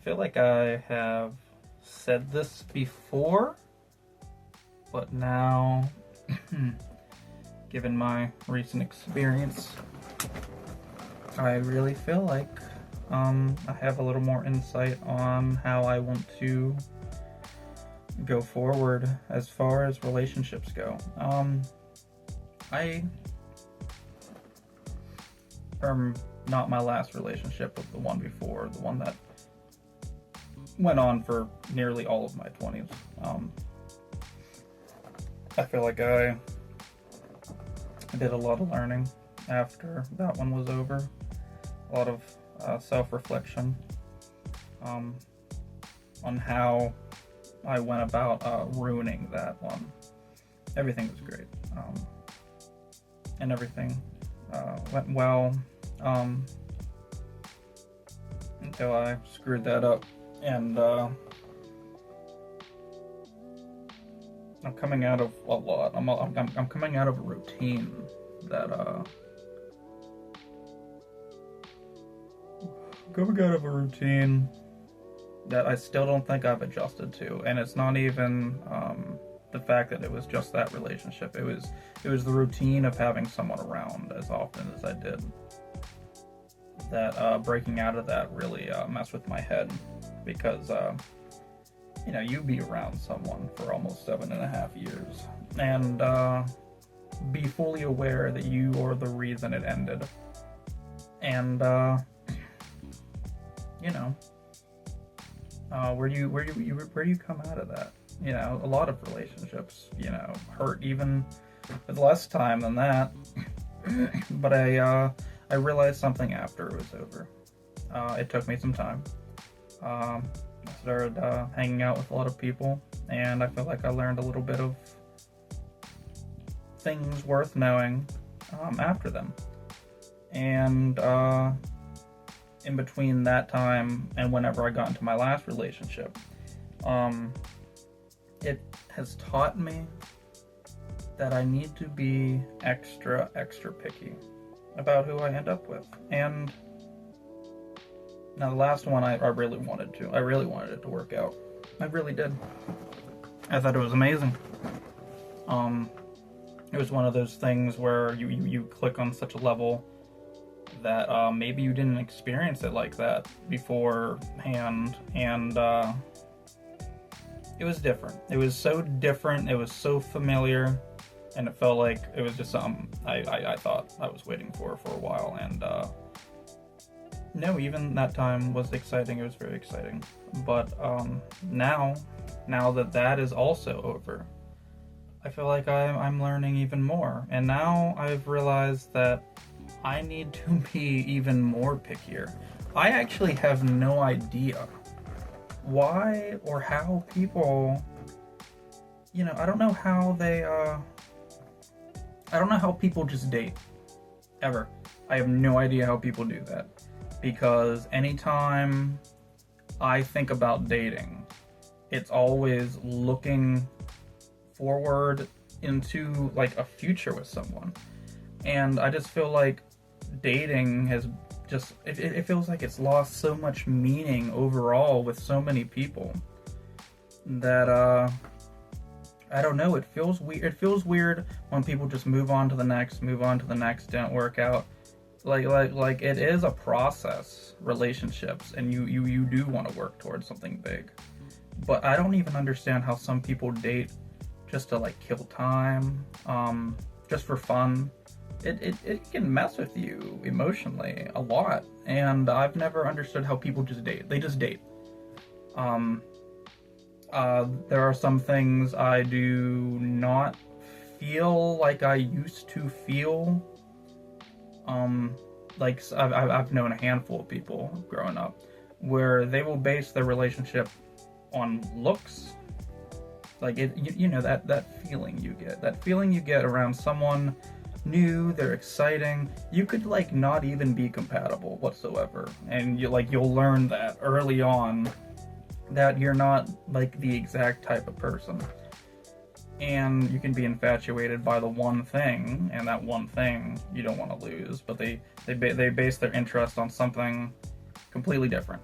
feel like I have said this before, but now, given my recent experience, I really feel like I have a little more insight on how I want to go forward as far as relationships go. Not my last relationship, but the one before, the one that went on for nearly all of my 20s. I feel like I did a lot of learning after that one was over. A lot of self-reflection on how I went about ruining that one. Everything was great, and everything went well until I screwed that up. And I'm coming out of a lot. I'm coming out of a routine that I still don't think I've adjusted to, and it's not even the fact that it was just that relationship. It was the routine of having someone around as often as I did. That breaking out of that really messed with my head, because you be around someone for almost 7.5 years and be fully aware that you are the reason it ended, and where do you come out of that? A lot of relationships hurt even with less time than that. But I realized something after it was over. It took me some time. I started hanging out with a lot of people, and I feel like I learned a little bit of things worth knowing after them. And in between that time and whenever I got into my last relationship, it has taught me that I need to be extra picky about who I end up with. And now the last one I really wanted it to work out. I really did. I thought it was amazing. It was one of those things where you click on such a level that maybe you didn't experience it like that beforehand, and it was different. It was so different, it was so familiar, and it felt like it was just something I thought I was waiting for a while. And no, even that time was exciting. It was very exciting. But now that is also over, I feel like I'm learning even more. And now I've realized that I need to be even more pickier. I actually have no idea why or how people, I don't know how they, I don't know how people just date, ever. I have no idea how people do that, because anytime I think about dating, it's always looking forward into like a future with someone. And I just feel like dating has just, it feels like it's lost so much meaning overall with so many people that I don't know, it feels weird when people just move on to the next, don't work out. Like it is a process, relationships, and you do want to work towards something big. But I don't even understand how some people date just to like kill time, just for fun. It can mess with you emotionally a lot, and I've never understood how people just date. They just date. There are some things I do not feel like I used to feel. Like I've known a handful of people growing up where they will base their relationship on looks. Like that feeling you get around someone new, they're exciting. You could like not even be compatible whatsoever, and you'll learn that early on that you're not like the exact type of person, and you can be infatuated by the one thing, and that one thing you don't want to lose, but they base their interest on something completely different.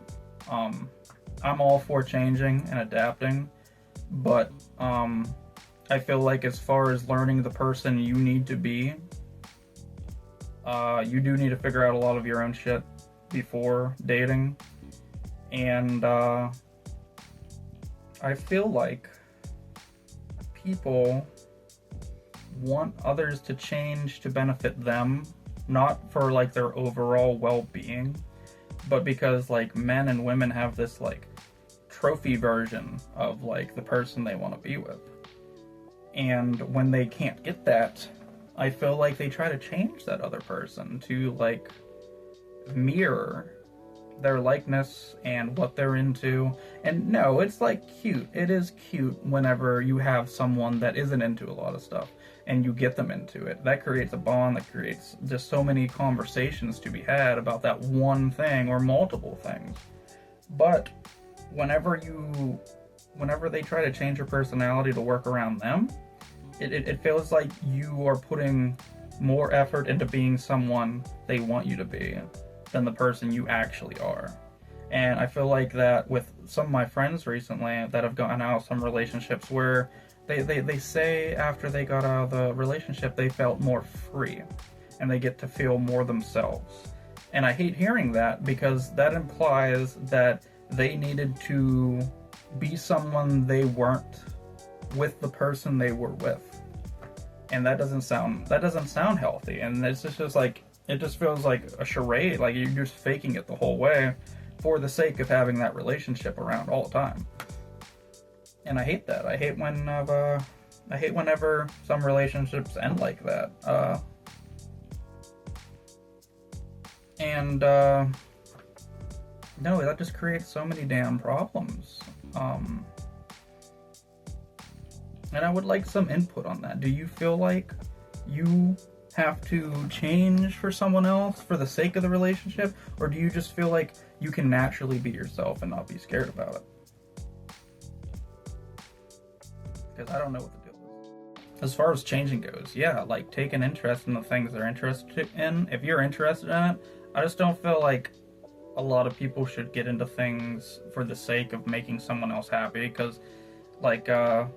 I'm all for changing and adapting, but I feel like as far as learning the person you need to be, you do need to figure out a lot of your own shit before dating. And I feel like people want others to change to benefit them, not for like their overall well-being, but because like men and women have this like trophy version of like the person they want to be with. And when they can't get that, I feel like they try to change that other person to like mirror their likeness and what they're into. And no, it's like cute. It is cute whenever you have someone that isn't into a lot of stuff and you get them into it. That creates a bond, that creates just so many conversations to be had about that one thing or multiple things. But whenever they try to change your personality to work around them, it feels like you are putting more effort into being someone they want you to be than the person you actually are. And I feel like that with some of my friends recently that have gotten out of some relationships where they say after they got out of the relationship they felt more free and they get to feel more themselves. And I hate hearing that because that implies that they needed to be someone they weren't with the person they were with. And that doesn't sound healthy. And it's just like, it just feels like a charade, like you're just faking it the whole way for the sake of having that relationship around all the time. And I hate that. I hate whenever some relationships end like that. No, that just creates so many damn problems. And I would like some input on that. Do you feel like you have to change for someone else for the sake of the relationship? Or do you just feel like you can naturally be yourself and not be scared about it? Because I don't know what the deal is. As far as changing goes, yeah, like take an interest in the things they're interested in. If you're interested in it, I just don't feel like a lot of people should get into things for the sake of making someone else happy. Because, like, I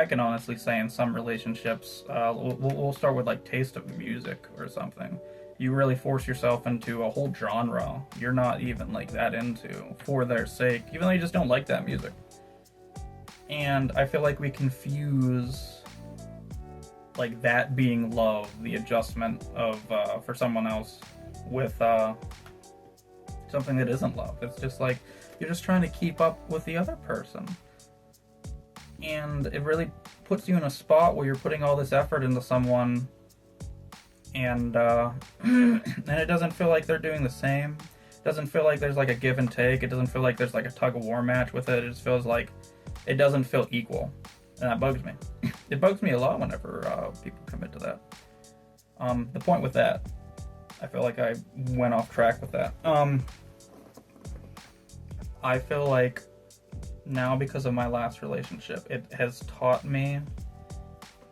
can honestly say in some relationships, we'll start with like taste of music or something. You really force yourself into a whole genre you're not even like that into for their sake, even though you just don't like that music. And I feel like we confuse like that being love, the adjustment of for someone else, with something that isn't love. It's just like you're just trying to keep up with the other person. And it really puts you in a spot where you're putting all this effort into someone, and it doesn't feel like they're doing the same. It doesn't feel like there's like a give and take. It doesn't feel like there's like a tug of war match with it. It just feels like it doesn't feel equal, and that bugs me. It bugs me a lot whenever people commit to that. The point with that, I feel like I went off track with that. I feel like now, because of my last relationship, it has taught me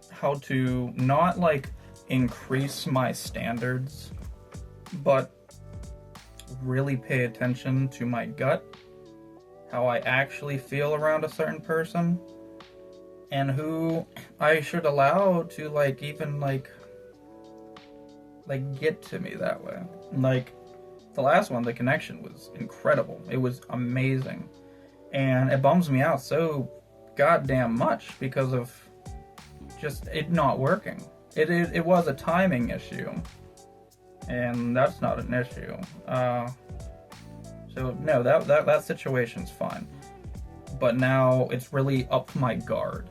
how to not like increase my standards, but really pay attention to my gut, how I actually feel around a certain person, and who I should allow to like even like get to me that way. Like the last one, the connection was incredible. It was amazing. And it bums me out so goddamn much because of just it not working. It was a timing issue, and that's not an issue. So no, that situation's fine. But now it's really up my guard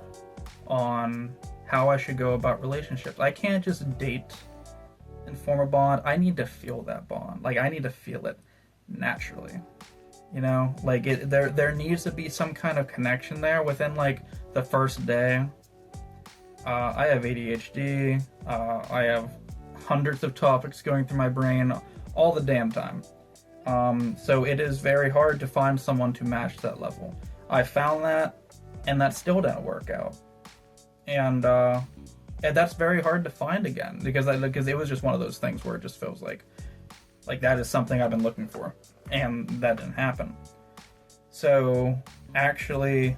on how I should go about relationships. I can't just date and form a bond. I need to feel that bond. Like I need to feel it naturally. You know, like there needs to be some kind of connection there within like the first day. I have ADHD. I have hundreds of topics going through my brain all the damn time. So it is very hard to find someone to match that level. I found that, and that still didn't work out. And that's very hard to find again because it was just one of those things where it just feels like that is something I've been looking for, and that didn't happen. So actually,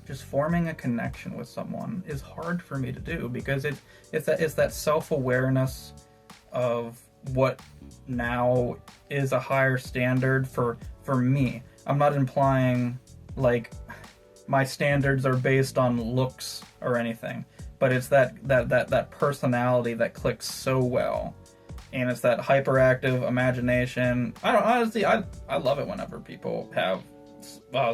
just forming a connection with someone is hard for me to do, because it's that self-awareness of what now is a higher standard for me. I'm not implying like my standards are based on looks or anything, but it's that personality that clicks so well, and it's that hyperactive imagination. I don't honestly, I love it whenever people have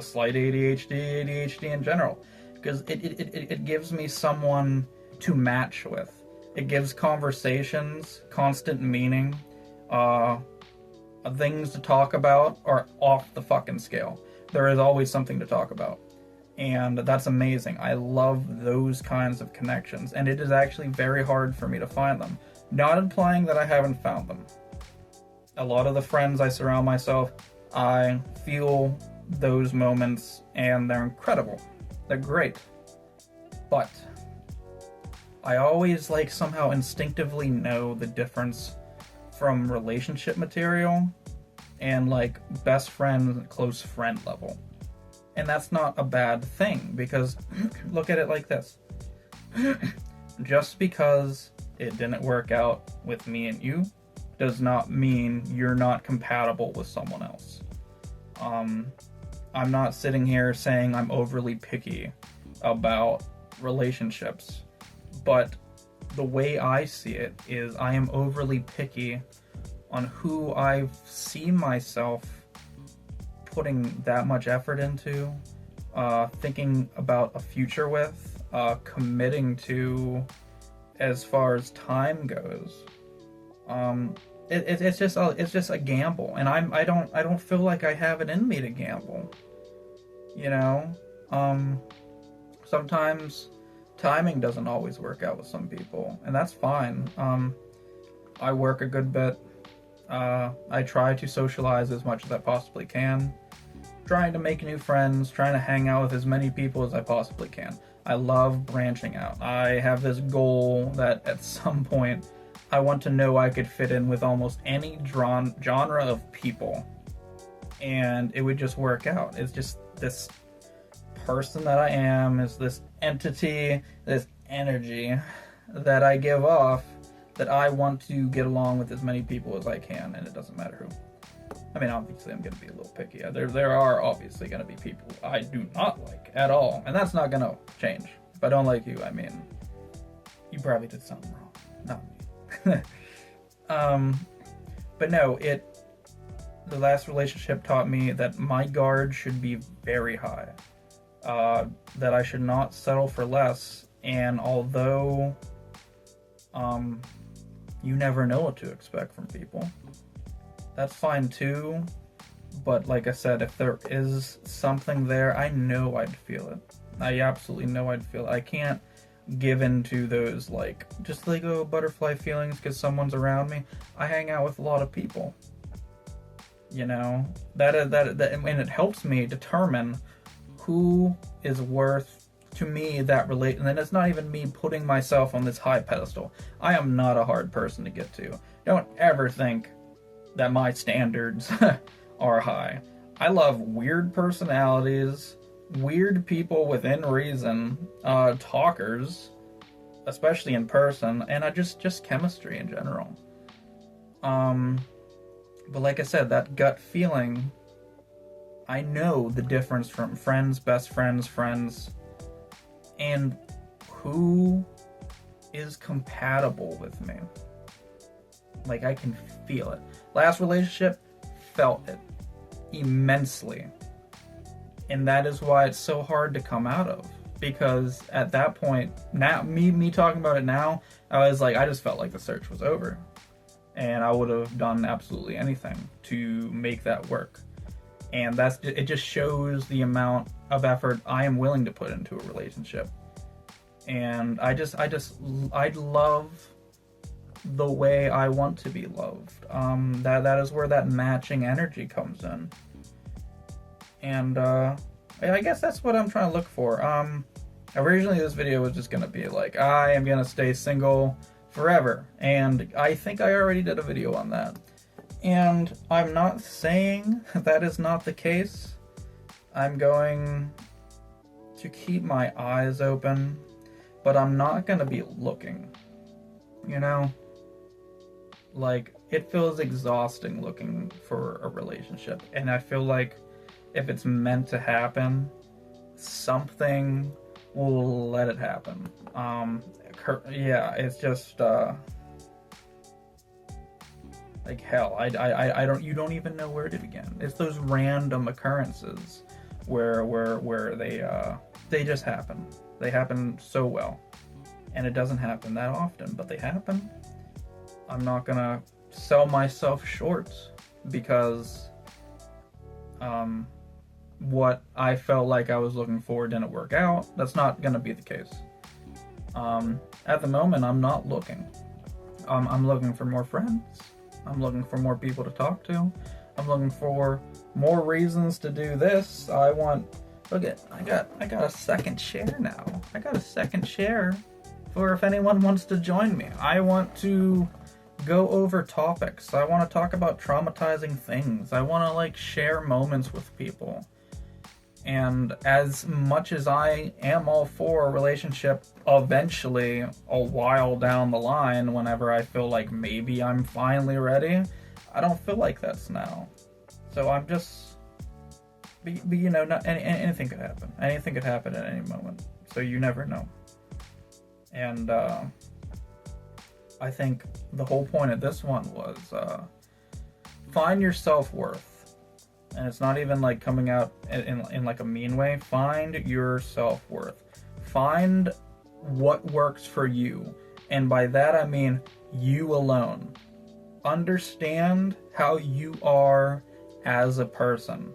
slight ADHD in general, because it gives me someone to match with. It gives conversations constant meaning. Things to talk about are off the fucking scale. There is always something to talk about. And that's amazing. I love those kinds of connections. And it is actually very hard for me to find them. Not implying that I haven't found them. A lot of the friends I surround myself, I feel those moments, and they're incredible. They're great. But I always like somehow instinctively know the difference from relationship material and like best friend, close friend level. And that's not a bad thing, because look at it like this. Just because it didn't work out with me and you does not mean you're not compatible with someone else. I'm not sitting here saying I'm overly picky about relationships, but the way I see it is I am overly picky on who I see myself putting that much effort into, thinking about a future with, committing to as far as time goes. It's just a gamble, and I don't feel like I have it in me to gamble. You know, sometimes timing doesn't always work out with some people, and that's fine. I work a good bit. I try to socialize as much as I possibly can, trying to make new friends, trying to hang out with as many people as I possibly can. I love branching out. I have this goal that at some point I want to know I could fit in with almost any genre of people, and it would just work out. It's just this person that I am, is this entity, this energy that I give off, that I want to get along with as many people as I can, and it doesn't matter who. I mean, obviously I'm going to be a little picky. There are obviously going to be people I do not like at all, and that's not going to change. If I don't like you, I mean, you probably did something wrong, not me. But no, the last relationship taught me that my guard should be very high, that I should not settle for less, and although you never know what to expect from people, that's fine too. But like I said, if there is something there, I know I'd feel it. I absolutely know I'd feel it. I can't give into those just butterfly feelings because someone's around me. I hang out with a lot of people, you know, that and it helps me determine who is worth to me that relate. And then it's not even me putting myself on this high pedestal. I am not a hard person to get to. Don't ever think that my standards are high. I love weird personalities, weird people within reason, talkers, especially in person, and just chemistry in general. But like I said, that gut feeling, I know the difference from friends, best friends, and who is compatible with me. Like, I can feel it. Last relationship, felt it immensely. And that is why it's so hard to come out of. Because at that point, now me talking about it now, I was like, I just felt like the search was over. And I would have done absolutely anything to make that work. And it just shows the amount of effort I am willing to put into a relationship. And I love the way I want to be loved. That is where that matching energy comes in. And I guess that's what I'm trying to look for. Originally this video was just gonna be like, I am gonna stay single forever, and I think I already did a video on that. And I'm not saying that is not the case. I'm going to keep my eyes open, but I'm not going to be looking. You know? Like, it feels exhausting looking for a relationship. And I feel like if it's meant to happen, something will let it happen. Yeah, it's just, like hell. I don't, you don't even know where to begin. It's those random occurrences where they just happen. They happen so well. And it doesn't happen that often, but they happen. I'm not gonna sell myself short because what I felt like I was looking for didn't work out. That's not gonna be the case. At the moment, I'm not looking. I'm looking for more friends. I'm looking for more people to talk to. I'm looking for more reasons to do this. I got a second share now. I got a second share for if anyone wants to join me. I want to go over topics. I want to talk about traumatizing things. I want to like share moments with people. And as much as I am all for a relationship eventually a while down the line, whenever I feel like maybe I'm finally ready, I don't feel like that's now. So I'm just, you know, not anything could happen. Anything could happen at any moment. So you never know. And I think the whole point of this one was find your self-worth. And it's not even like coming out in like a mean way. Find your self-worth. Find what works for you. And by that I mean you alone. Understand how you are as a person.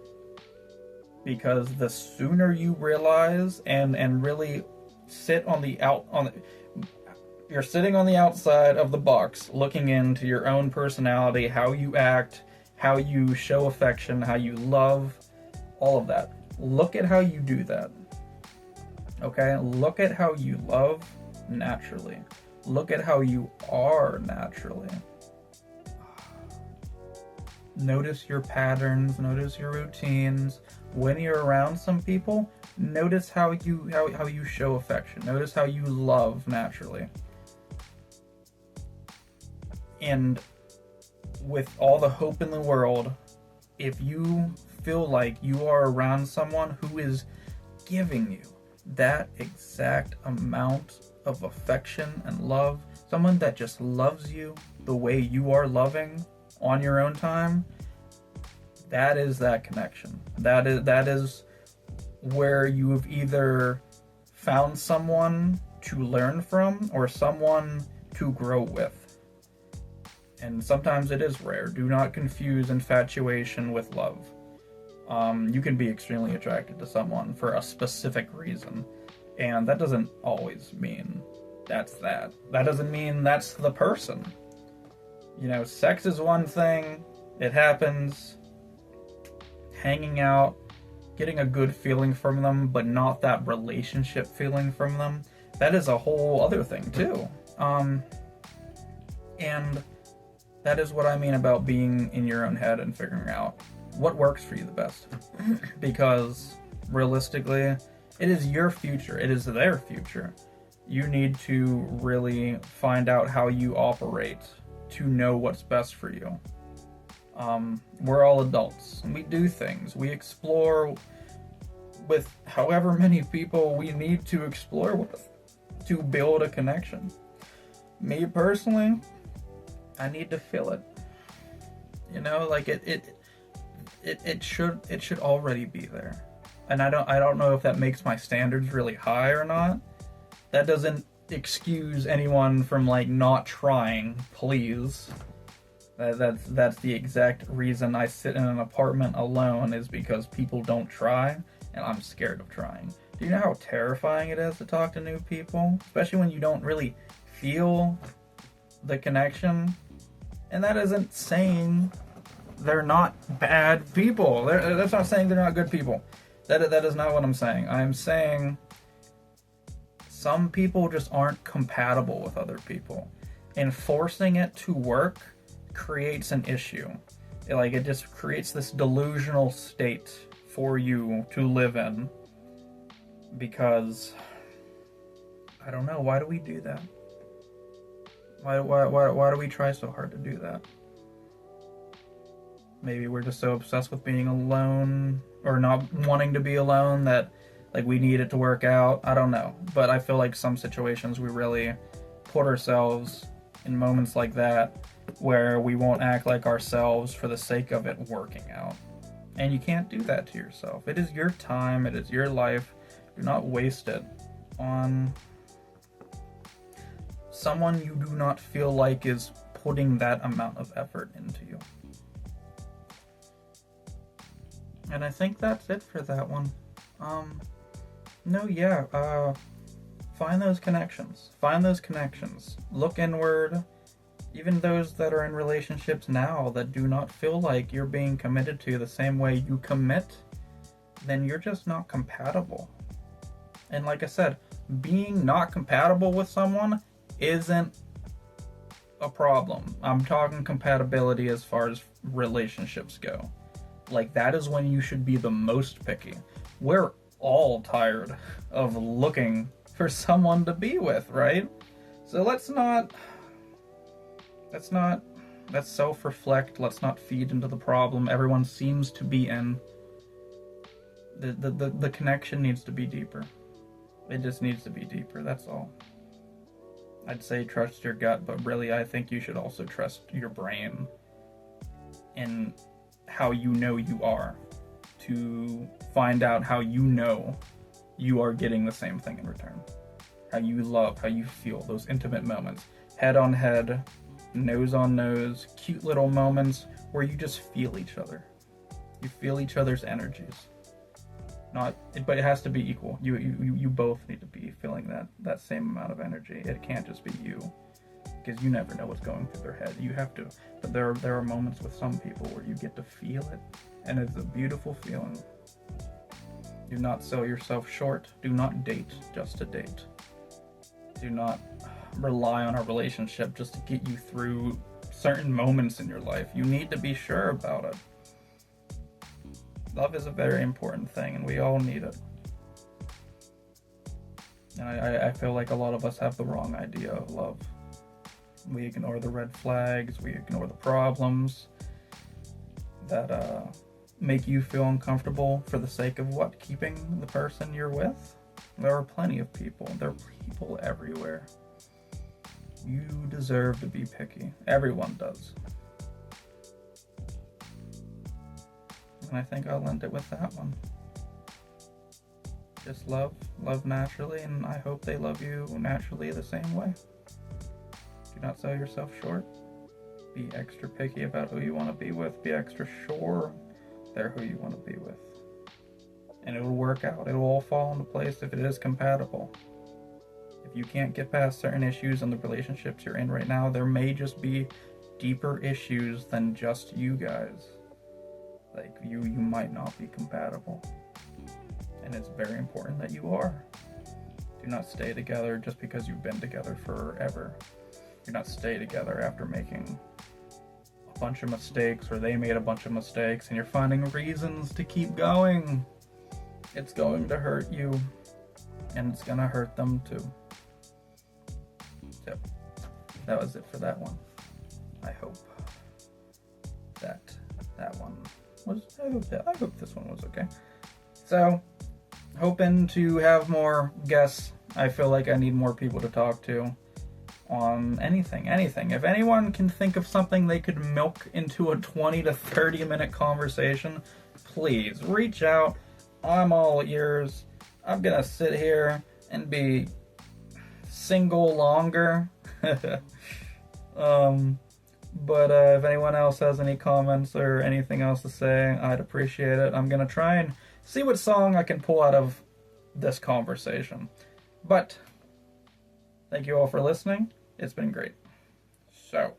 Because the sooner you realize and really sit on the you're sitting on the outside of the box looking into your own personality, how you act, how you show affection, how you love, all of that. Look at how you do that. Okay? Look at how you love naturally. Look at how you are naturally. Notice your patterns, notice your routines. When you're around some people, notice how you show affection. Notice how you love naturally. And with all the hope in the world, if you feel like you are around someone who is giving you that exact amount of affection and love, someone that just loves you the way you are loving on your own time, that is that connection. That is where you have either found someone to learn from or someone to grow with. And sometimes it is rare. Do not confuse infatuation with love. You can be extremely attracted to someone for a specific reason. And that doesn't always mean that's that. That doesn't mean that's the person. You know, sex is one thing. It happens. Hanging out, getting a good feeling from them, but not that relationship feeling from them, that is a whole other thing too. And that is what I mean about being in your own head and figuring out what works for you the best. Because realistically, it is your future. It is their future. You need to really find out how you operate to know what's best for you. We're all adults. And we do things. We explore with however many people we need to explore with to build a connection. Me personally, I need to feel it. You know, like it should already be there. And I don't know if that makes my standards really high or not. That doesn't excuse anyone from like not trying, please. That's the exact reason I sit in an apartment alone, is because people don't try and I'm scared of trying. Do you know how terrifying it is to talk to new people? Especially when you don't really feel the connection. And that isn't saying they're not bad people. That's not saying they're not good people. That is not what I'm saying. I'm saying some people just aren't compatible with other people. And forcing it to work creates an issue. It just creates this delusional state for you to live in. Because, I don't know, why do we do that? Why do we try so hard to do that? Maybe we're just so obsessed with being alone, or not wanting to be alone, that we need it to work out. I don't know. But I feel like some situations we really put ourselves in moments like that where we won't act like ourselves for the sake of it working out. And you can't do that to yourself. It is your time, it is your life. Do not waste it on someone you do not feel like is putting that amount of effort into you. And I think that's it for that one. Find those connections. Find those connections. Look inward. Even those that are in relationships now that do not feel like you're being committed to the same way you commit, then you're just not compatible. And like I said, being not compatible with someone isn't a problem. I'm talking compatibility as far as relationships go. That is when you should be the most picky. We're all tired of looking for someone to be with, right? So let's self-reflect. Let's not feed into the problem everyone seems to be in. The connection needs to be deeper. It just needs to be deeper, that's all. I'd say trust your gut, but really I think you should also trust your brain in how you know you are, to find out how you know you are getting the same thing in return. How you love, how you feel, those intimate moments. Head on head, nose on nose, cute little moments where you just feel each other. You feel each other's energies. But it has to be equal. You both need to be feeling that same amount of energy. It can't just be you, because you never know what's going through their head. You have to. But there are moments with some people where you get to feel it, and it's a beautiful feeling. Do not sell yourself short. Do not date just to date. Do not rely on a relationship just to get you through certain moments in your life. You need to be sure about it. Love is a very important thing, and we all need it. And I feel like a lot of us have the wrong idea of love. We ignore the red flags, we ignore the problems that make you feel uncomfortable for the sake of what? Keeping the person you're with? There are plenty of people. There are people everywhere. You deserve to be picky. Everyone does. And I think I'll end it with that one. Just love naturally, and I hope they love you naturally the same way. Do not sell yourself short. Be extra picky about who you want to be with. Be extra sure they're who you want to be with. And it will work out. It will all fall into place if it is compatible. If you can't get past certain issues in the relationships you're in right now, there may just be deeper issues than just you guys. You might not be compatible. And it's very important that you are. Do not stay together just because you've been together forever. Do not stay together after making a bunch of mistakes, or they made a bunch of mistakes, and you're finding reasons to keep going. It's going to hurt you, and it's going to hurt them too. So, that was it for that one. I hope that one was, I hope this one was okay. So, hoping to have more guests. I feel like I need more people to talk to on anything. If anyone can think of something they could milk into a 20 to 30 minute conversation, please reach out. I'm all ears. I'm gonna sit here and be single longer. But if anyone else has any comments or anything else to say, I'd appreciate it. I'm gonna try and see what song I can pull out of this conversation. But thank you all for listening. It's been great. So